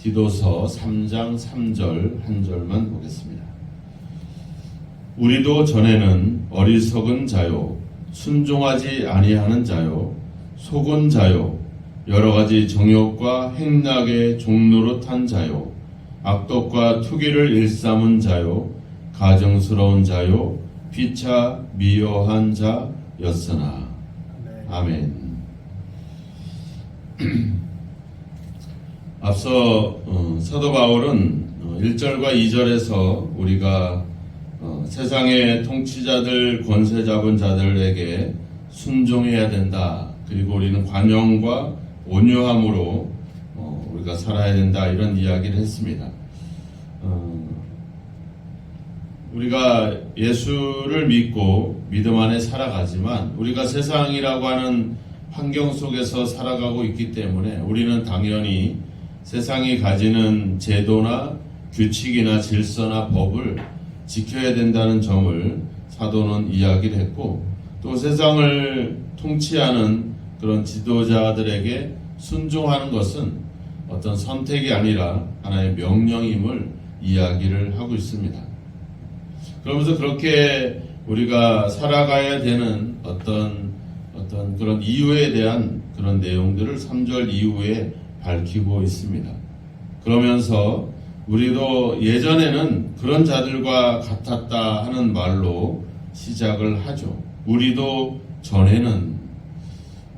디도서 3장 3절 한 절만 보겠습니다. 우리도 전에는 어리석은 자요, 순종하지 아니하는 자요, 속은 자요, 여러 가지 정욕과 행락의 종노릇한 자요, 악독과 투기를 일삼은 자요, 가증스러운 자요, 피차 미워한 자였으나. 아멘. 앞서 사도 바울은 1절과 2절에서 우리가 세상의 통치자들, 권세 잡은 자들에게 순종해야 된다. 그리고 우리는 관용과 온유함으로 우리가 살아야 된다. 이런 이야기를 했습니다. 우리가 예수를 믿고 믿음 안에 살아가지만 우리가 세상이라고 하는 환경 속에서 살아가고 있기 때문에 우리는 당연히 세상이 가지는 제도나 규칙이나 질서나 법을 지켜야 된다는 점을 사도는 이야기를 했고, 또 세상을 통치하는 그런 지도자들에게 순종하는 것은 어떤 선택이 아니라 하나의 명령임을 이야기를 하고 있습니다. 그러면서 그렇게 우리가 살아가야 되는 어떤 그런 이유에 대한 그런 내용들을 3절 이후에 밝히고 있습니다. 그러면서 우리도 예전에는 그런 자들과 같았다 하는 말로 시작을 하죠. 우리도 전에는,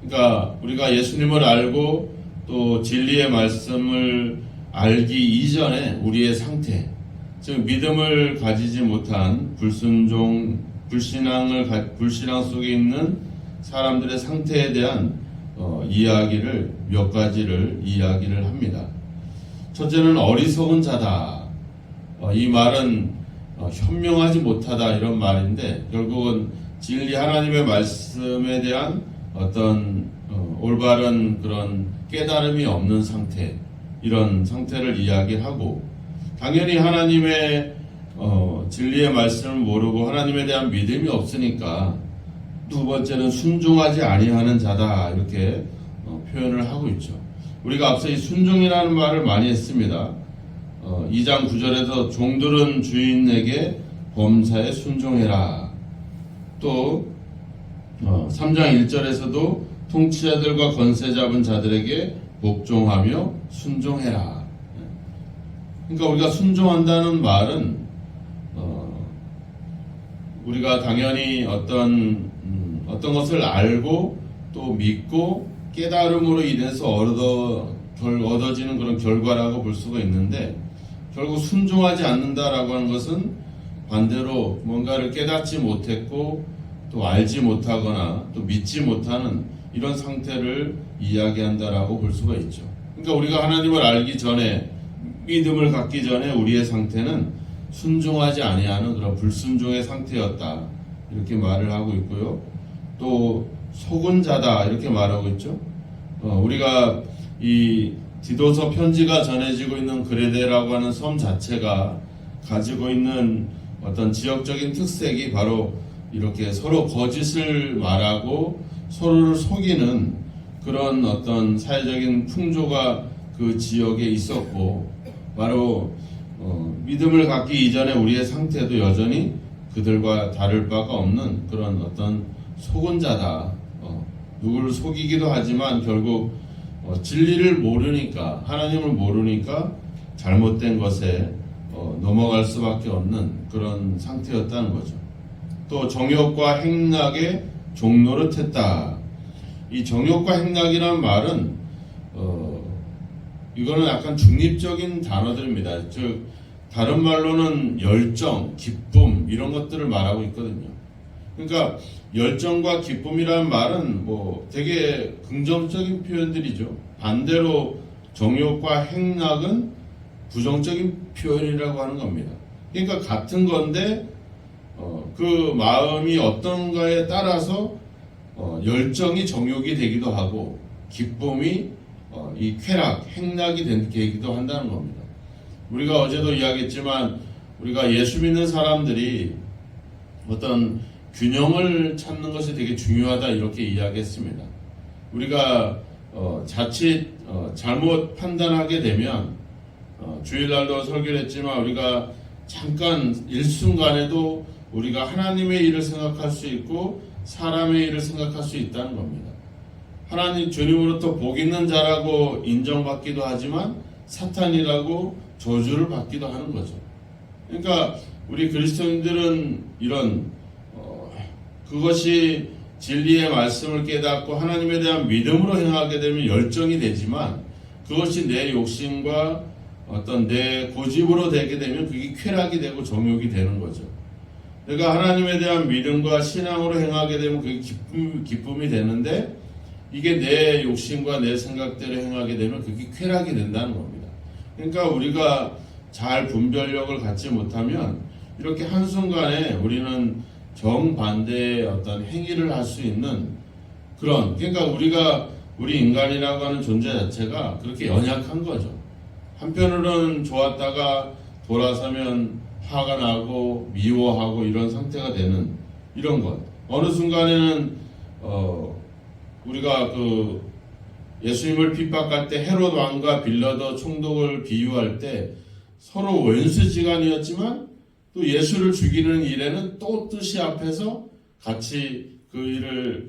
그러니까 우리가 예수님을 알고 또 진리의 말씀을 알기 이전에 우리의 상태, 즉 믿음을 가지지 못한 불순종, 불신앙 속에 있는 사람들의 상태에 대한 이야기를 몇 가지를 이야기를 합니다. 첫째는 어리석은 자다. 이 말은 현명하지 못하다 이런 말인데, 결국은 진리 하나님의 말씀에 대한 어떤 올바른 그런 깨달음이 없는 상태, 이런 상태를 이야기하고, 당연히 하나님의 진리의 말씀을 모르고 하나님에 대한 믿음이 없으니까 두 번째는 순종하지 아니하는 자다, 이렇게 표현을 하고 있죠. 우리가 앞서 이 순종이라는 말을 많이 했습니다. 2장 9절에서 종들은 주인에게 범사에 순종해라. 또 3장 1절에서도 통치자들과 권세 잡은 자들에게 복종하며 순종해라. 그러니까 우리가 순종한다는 말은 우리가 당연히 어떤 것을 알고 또 믿고 깨달음으로 인해서 얻어지는 그런 결과라고 볼 수가 있는데, 결국 순종하지 않는다라고 하는 것은 반대로 뭔가를 깨닫지 못했고 또 알지 못하거나 또 믿지 못하는 이런 상태를 이야기한다라고 볼 수가 있죠. 그러니까 우리가 하나님을 알기 전에, 믿음을 갖기 전에 우리의 상태는 순종하지 아니하는 그런 불순종의 상태였다, 이렇게 말을 하고 있고요. 또 속은 자다, 이렇게 말하고 있죠. 우리가 이 디도서 편지가 전해지고 있는 그레데라고 하는 섬 자체가 가지고 있는 어떤 지역적인 특색이 바로 이렇게 서로 거짓을 말하고 서로를 속이는 그런 어떤 사회적인 풍조가 그 지역에 있었고, 바로 믿음을 갖기 이전에 우리의 상태도 여전히 그들과 다를 바가 없는 그런 어떤 속은 자다. 누구를 속이기도 하지만 결국 진리를 모르니까, 하나님을 모르니까 잘못된 것에 넘어갈 수밖에 없는 그런 상태였다는 거죠. 또 정욕과 행락에 종노릇했다. 이 정욕과 행락이라는 말은 이거는 약간 중립적인 단어들입니다. 즉 다른 말로는 열정, 기쁨 이런 것들을 말하고 있거든요. 그러니까 열정과 기쁨이라는 말은 되게 긍정적인 표현들이죠. 반대로 정욕과 행락은 부정적인 표현이라고 하는 겁니다. 그러니까 같은 건데 그 마음이 어떤가에 따라서 열정이 정욕이 되기도 하고 기쁨이 이 쾌락, 행락이 되기도 한다는 겁니다. 우리가 어제도 이야기했지만 우리가 예수 믿는 사람들이 어떤 균형을 찾는 것이 되게 중요하다, 이렇게 이야기했습니다. 우리가 자칫 잘못 판단하게 되면 주일날도 설교를 했지만 우리가 잠깐 일순간에도 우리가 하나님의 일을 생각할 수 있고 사람의 일을 생각할 수 있다는 겁니다. 하나님 주님으로부터 복 있는 자라고 인정받기도 하지만 사탄이라고 저주를 받기도 하는 거죠. 그러니까 우리 그리스도인들은 이런 그것이 진리의 말씀을 깨닫고 하나님에 대한 믿음으로 행하게 되면 열정이 되지만 그것이 내 욕심과 어떤 내 고집으로 되게 되면 그게 쾌락이 되고 정욕이 되는 거죠. 내가 하나님에 대한 믿음과 신앙으로 행하게 되면 그게 기쁨이 되는데 이게 내 욕심과 내 생각대로 행하게 되면 그게 쾌락이 된다는 겁니다. 그러니까 우리가 잘 분별력을 갖지 못하면 이렇게 한순간에 우리는 정반대의 어떤 행위를 할 수 있는 그러니까 우리 인간이라고 하는 존재 자체가 그렇게 연약한 거죠. 한편으로는 좋았다가 돌아서면 화가 나고 미워하고 이런 상태가 되는 이런 것. 어느 순간에는 우리가 예수님을 핍박할 때 헤롯 왕과 빌라도 총독을 비유할 때 서로 원수지간이었지만 또 예수를 죽이는 일에는 또 뜻이 앞에서 같이 그 일을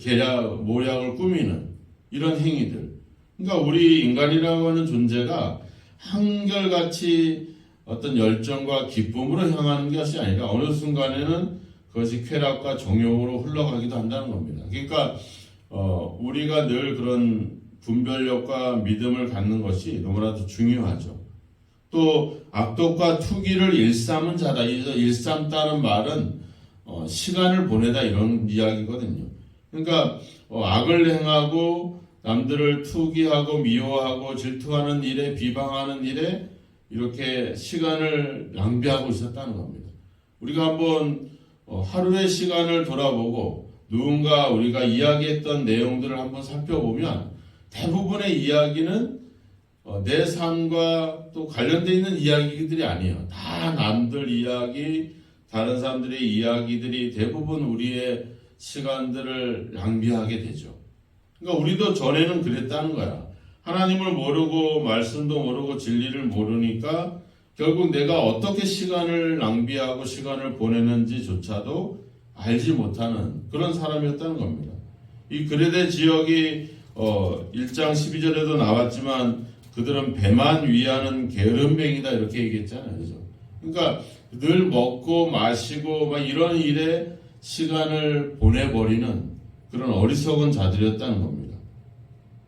모략을 꾸미는 이런 행위들. 그러니까 우리 인간이라고 하는 존재가 한결같이 어떤 열정과 기쁨으로 향하는 것이 아니라 어느 순간에는 그것이 쾌락과 정욕으로 흘러가기도 한다는 겁니다. 그러니까 우리가 늘 그런 분별력과 믿음을 갖는 것이 너무나도 중요하죠. 또 악독과 투기를 일삼은 자다. 일삼다는 말은 시간을 보내다 이런 이야기거든요. 그러니까 악을 행하고 남들을 투기하고 미워하고 질투하는 일에 비방하는 일에 이렇게 시간을 낭비하고 있었다는 겁니다. 우리가 한번 하루의 시간을 돌아보고 누군가 우리가 이야기했던 내용들을 한번 살펴보면 대부분의 이야기는 내 삶과 또 관련되어 있는 이야기들이 아니에요. 다 남들 이야기, 다른 사람들의 이야기들이 대부분 우리의 시간들을 낭비하게 되죠. 그러니까 우리도 전에는 그랬다는 거야. 하나님을 모르고 말씀도 모르고 진리를 모르니까 결국 내가 어떻게 시간을 낭비하고 시간을 보내는지조차도 알지 못하는 그런 사람이었다는 겁니다. 이 그레데 지역이 1장 12절에도 나왔지만 그들은 배만 위하는 게으름뱅이다 이렇게 얘기했잖아요. 그죠? 그러니까 늘 먹고 마시고 막 이런 일에 시간을 보내버리는 그런 어리석은 자들이었다는 겁니다.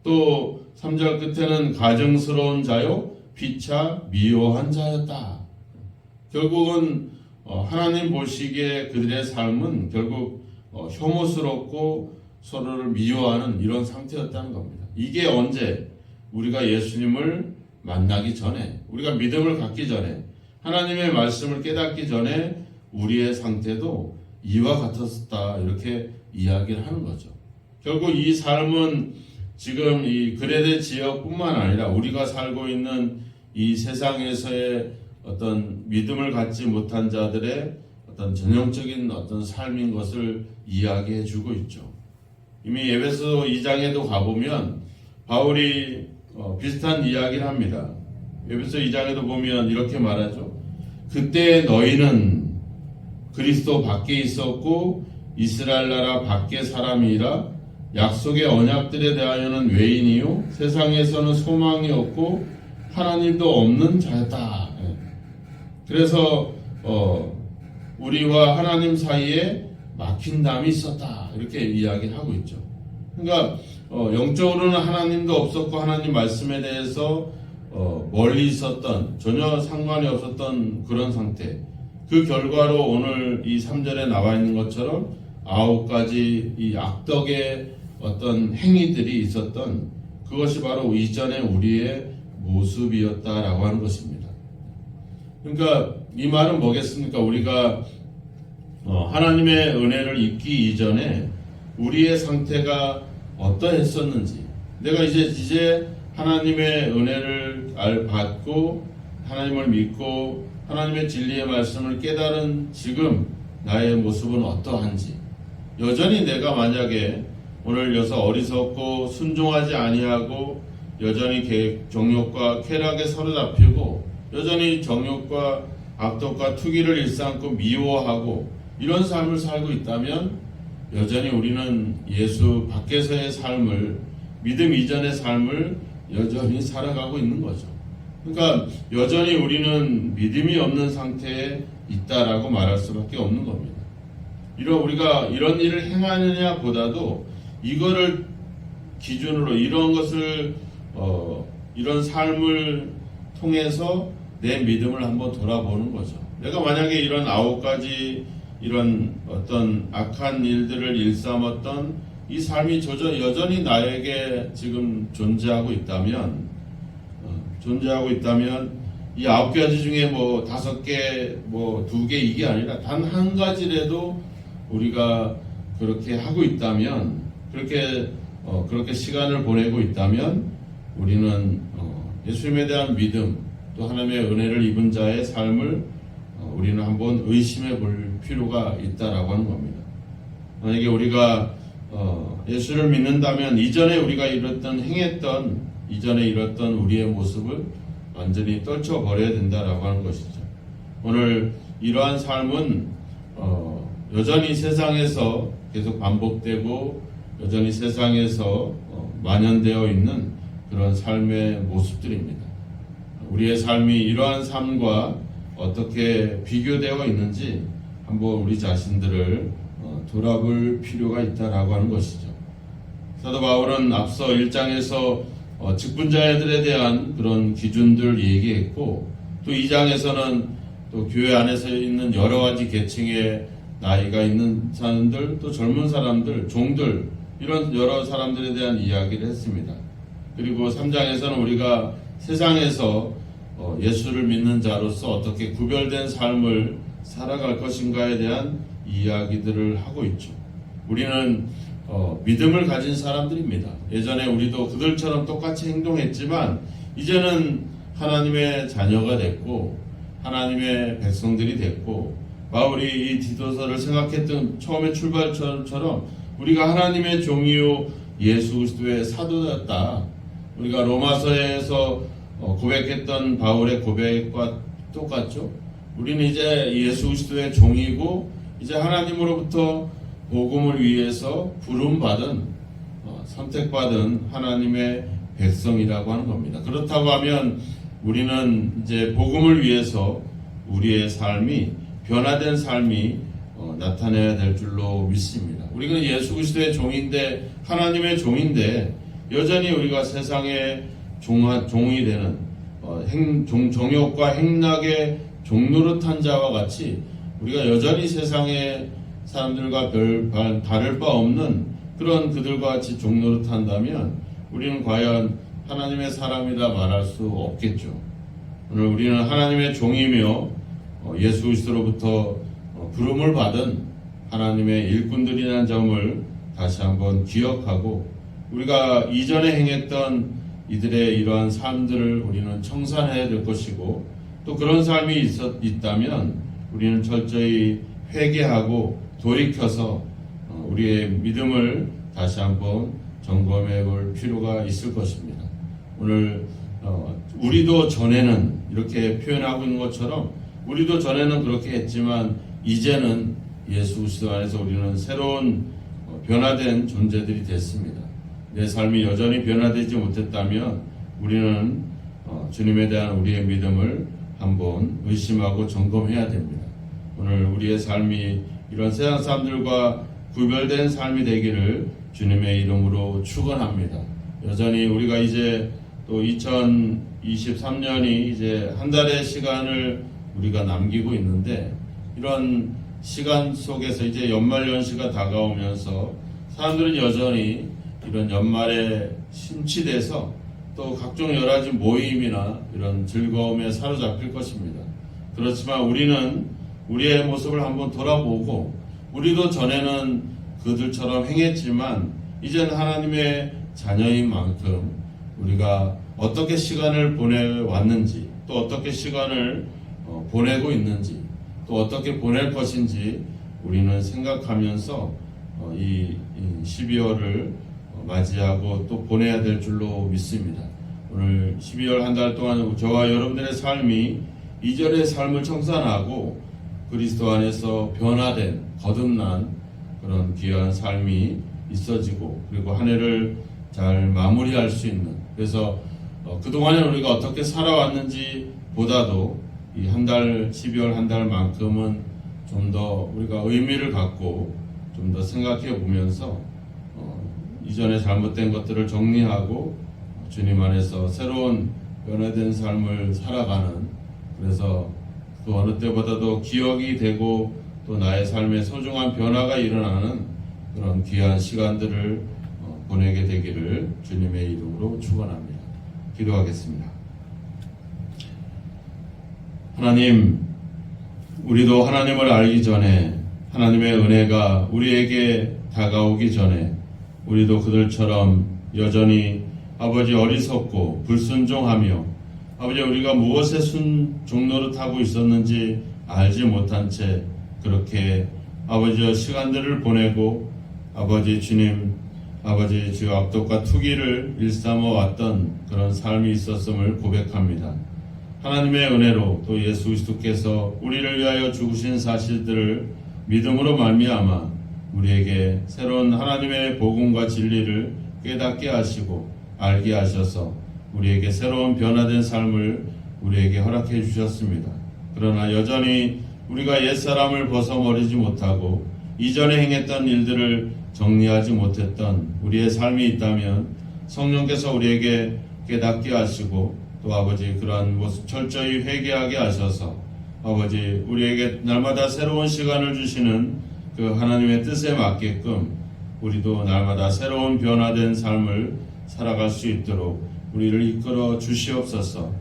또 3절 끝에는 가증스러운 자요 피차 미워한 자였다. 결국은 하나님 보시기에 그들의 삶은 결국 혐오스럽고 서로를 미워하는 이런 상태였다는 겁니다. 이게 언제? 우리가 예수님을 만나기 전에, 우리가 믿음을 갖기 전에, 하나님의 말씀을 깨닫기 전에 우리의 상태도 이와 같았다 이렇게 이야기를 하는 거죠. 결국 이 삶은 지금 이 그레데 지역뿐만 아니라 우리가 살고 있는 이 세상에서의 어떤 믿음을 갖지 못한 자들의 어떤 전형적인 어떤 삶인 것을 이야기해 주고 있죠. 이미 에베소 2장에도 가보면 바울이 비슷한 이야기를 합니다. 에베소 2장에도 보면 이렇게 말하죠. 그때 너희는 그리스도 밖에 있었고 이스라엘 나라 밖의 사람이라 약속의 언약들에 대하여는 외인이요 세상에서는 소망이 없고 하나님도 없는 자였다. 그래서 우리와 하나님 사이에 막힌 담이 있었다 이렇게 이야기하고 있죠. 그러니까 영적으로는 하나님도 없었고 하나님 말씀에 대해서 멀리 있었던 전혀 상관이 없었던 그런 상태. 그 결과로 오늘 이 3절에 나와 있는 것처럼 9가지 이 악덕의 어떤 행위들이 있었던 그것이 바로 이전에 우리의 모습이었다라고 하는 것입니다. 그러니까 이 말은 뭐겠습니까? 우리가 하나님의 은혜를 입기 이전에 우리의 상태가 어떠했었는지, 내가 이제 하나님의 은혜를 받고 하나님을 믿고 하나님의 진리의 말씀을 깨달은 지금 나의 모습은 어떠한지, 여전히 내가 만약에 오늘 여서 어리석고 순종하지 아니하고 여전히 정욕과 쾌락에 사로잡히고 여전히 정욕과 악독과 투기를 일삼고 미워하고 이런 삶을 살고 있다면 여전히 우리는 예수 밖에서의 삶을, 믿음 이전의 삶을 여전히 살아가고 있는 거죠. 그러니까 여전히 우리는 믿음이 없는 상태에 있다라고 말할 수밖에 없는 겁니다. 우리가 이런 일을 행하느냐 보다도 이거를 기준으로 이런 것을 이런 삶을 통해서 내 믿음을 한번 돌아보는 거죠. 내가 만약에 이런 9가지 이런 어떤 악한 일들을 일삼았던 이 삶이 여전히 나에게 지금 존재하고 있다면 이 9가지 중에 뭐 5개, 뭐 2개 이게 아니라 단 한 가지라도 우리가 그렇게 하고 있다면, 그렇게 시간을 보내고 있다면 우리는 예수님에 대한 믿음, 또 하나님의 은혜를 입은 자의 삶을 우리는 한번 의심해 볼 필요가 있다라고 하는 겁니다. 만약에 우리가 예수를 믿는다면 이전에 우리가 행했던 이전에 이뤘던 우리의 모습을 완전히 떨쳐버려야 된다라고 하는 것이죠. 오늘 이러한 삶은 여전히 세상에서 계속 반복되고 여전히 세상에서 만연되어 있는 그런 삶의 모습들입니다. 우리의 삶이 이러한 삶과 어떻게 비교되어 있는지 한번 우리 자신들을 돌아볼 필요가 있다라고 하는 것이죠. 사도 바울은 앞서 1장에서 직분자들에 대한 그런 기준들을 얘기했고, 또 2장에서는 또 교회 안에서 있는 여러 가지 계층의 나이가 있는 사람들, 또 젊은 사람들, 종들, 이런 여러 사람들에 대한 이야기를 했습니다. 그리고 3장에서는 우리가 세상에서 예수를 믿는 자로서 어떻게 구별된 삶을 살아갈 것인가에 대한 이야기들을 하고 있죠. 우리는 믿음을 가진 사람들입니다. 예전에 우리도 그들처럼 똑같이 행동했지만 이제는 하나님의 자녀가 됐고 하나님의 백성들이 됐고, 바울이 이 디도서를 생각했던 처음의 출발처럼 우리가 하나님의 종이요 예수 그리스도의 사도였다. 우리가 로마서에서 고백했던 바울의 고백과 똑같죠. 우리는 이제 예수 그리스도의 종이고 이제 하나님으로부터 복음을 위해서 부름받은 선택받은 하나님의 백성이라고 하는 겁니다. 그렇다고 하면 우리는 이제 복음을 위해서 우리의 삶이 변화된 삶이 나타내야 될 줄로 믿습니다. 우리가 예수 그리스도의 종인데, 하나님의 종인데 여전히 우리가 세상의 종이 되는 정욕과 행락의 종노릇한 자와 같이 우리가 여전히 세상의 사람들과 다를 바 없는 그런 그들과 같이 종노릇한다면 우리는 과연 하나님의 사람이다 말할 수 없겠죠. 오늘 우리는 하나님의 종이며 예수 그리스도로부터 부름을 받은 하나님의 일꾼들이라는 점을 다시 한번 기억하고, 우리가 이전에 행했던 이들의 이러한 삶들을 우리는 청산해야 될 것이고, 또 그런 삶이 있다면 우리는 철저히 회개하고 돌이켜서 우리의 믿음을 다시 한번 점검해 볼 필요가 있을 것입니다. 오늘 우리도 전에는 이렇게 표현하고 있는 것처럼 우리도 전에는 그렇게 했지만 이제는 예수 그리스도 안에서 우리는 새로운 변화된 존재들이 됐습니다. 내 삶이 여전히 변화되지 못했다면 우리는 주님에 대한 우리의 믿음을 한번 의심하고 점검해야 됩니다. 오늘 우리의 삶이 이런 세상 사람들과 구별된 삶이 되기를 주님의 이름으로 축원합니다. 여전히 우리가 이제 또 2023년이 이제 한 달의 시간을 우리가 남기고 있는데, 이런 시간 속에서 이제 연말연시가 다가오면서 사람들은 여전히 이런 연말에 심취돼서 또 각종 여러 가지 모임이나 이런 즐거움에 사로잡힐 것입니다. 그렇지만 우리는 우리의 모습을 한번 돌아보고, 우리도 전에는 그들처럼 행했지만 이제는 하나님의 자녀인 만큼 우리가 어떻게 시간을 보내왔는지, 또 어떻게 시간을 보내고 있는지, 또 어떻게 보낼 것인지 우리는 생각하면서 이 12월을 맞이하고 또 보내야 될 줄로 믿습니다. 오늘 12월 한 달 동안 저와 여러분들의 삶이 이전의 삶을 청산하고 그리스도 안에서 변화된 거듭난 그런 귀한 삶이 있어지고 그리고 한 해를 잘 마무리할 수 있는, 그래서 그동안에 우리가 어떻게 살아왔는지 보다도 이 한 달, 12월 한 달만큼은 좀 더 우리가 의미를 갖고 좀 더 생각해 보면서 이전에 잘못된 것들을 정리하고 주님 안에서 새로운 변화된 삶을 살아가는, 그래서 그 어느 때보다도 기억이 되고 또 나의 삶에 소중한 변화가 일어나는 그런 귀한 시간들을 보내게 되기를 주님의 이름으로 축원합니다. 기도하겠습니다. 하나님, 우리도 하나님을 알기 전에, 하나님의 은혜가 우리에게 다가오기 전에 우리도 그들처럼 여전히 아버지 어리석고 불순종하며 아버지 우리가 무엇에 종노릇하고 있었는지 알지 못한 채 그렇게 아버지의 시간들을 보내고 아버지 주님, 아버지 주의 압독과 투기를 일삼아 왔던 그런 삶이 있었음을 고백합니다. 하나님의 은혜로 또 예수 그리스도께서 우리를 위하여 죽으신 사실들을 믿음으로 말미암아 우리에게 새로운 하나님의 복음과 진리를 깨닫게 하시고 알게 하셔서 우리에게 새로운 변화된 삶을 우리에게 허락해 주셨습니다. 그러나 여전히 우리가 옛사람을 벗어버리지 못하고 이전에 행했던 일들을 정리하지 못했던 우리의 삶이 있다면 성령께서 우리에게 깨닫게 하시고 또 아버지 그러한 모습 철저히 회개하게 하셔서 아버지 우리에게 날마다 새로운 시간을 주시는 그 하나님의 뜻에 맞게끔 우리도 날마다 새로운 변화된 삶을 살아갈 수 있도록 우리를 이끌어 주시옵소서.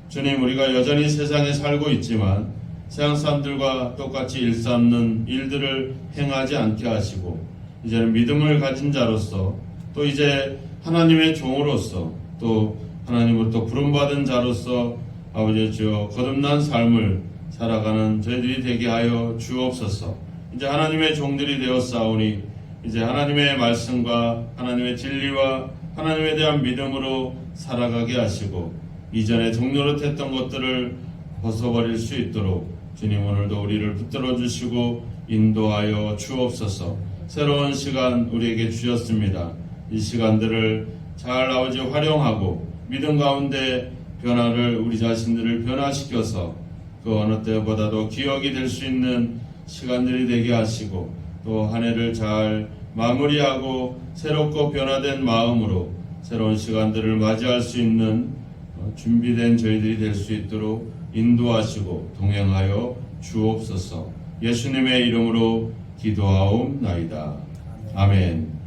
주님, 우리가 여전히 세상에 살고 있지만 세상 사람들과 똑같이 일삼는 일들을 행하지 않게 하시고 이제는 믿음을 가진 자로서 또 이제 하나님의 종으로서 또 하나님으로부터 부름받은 자로서 아버지 주여 거듭난 삶을 살아가는 저희들이 되게 하여 주옵소서. 이제 하나님의 종들이 되었사오니 이제 하나님의 말씀과 하나님의 진리와 하나님에 대한 믿음으로 살아가게 하시고 이전에 종노릇했던 것들을 벗어버릴 수 있도록 주님 오늘도 우리를 붙들어 주시고 인도하여 주옵소서. 새로운 시간 우리에게 주셨습니다. 이 시간들을 잘 아버지 활용하고 믿음 가운데 변화를 우리 자신들을 변화시켜서 그 어느 때보다도 기억이 될 수 있는 시간들이 되게 하시고 또 한 해를 잘 마무리하고 새롭고 변화된 마음으로 새로운 시간들을 맞이할 수 있는 준비된 저희들이 될 수 있도록 인도하시고 동행하여 주옵소서. 예수님의 이름으로 기도하옵나이다. 아멘.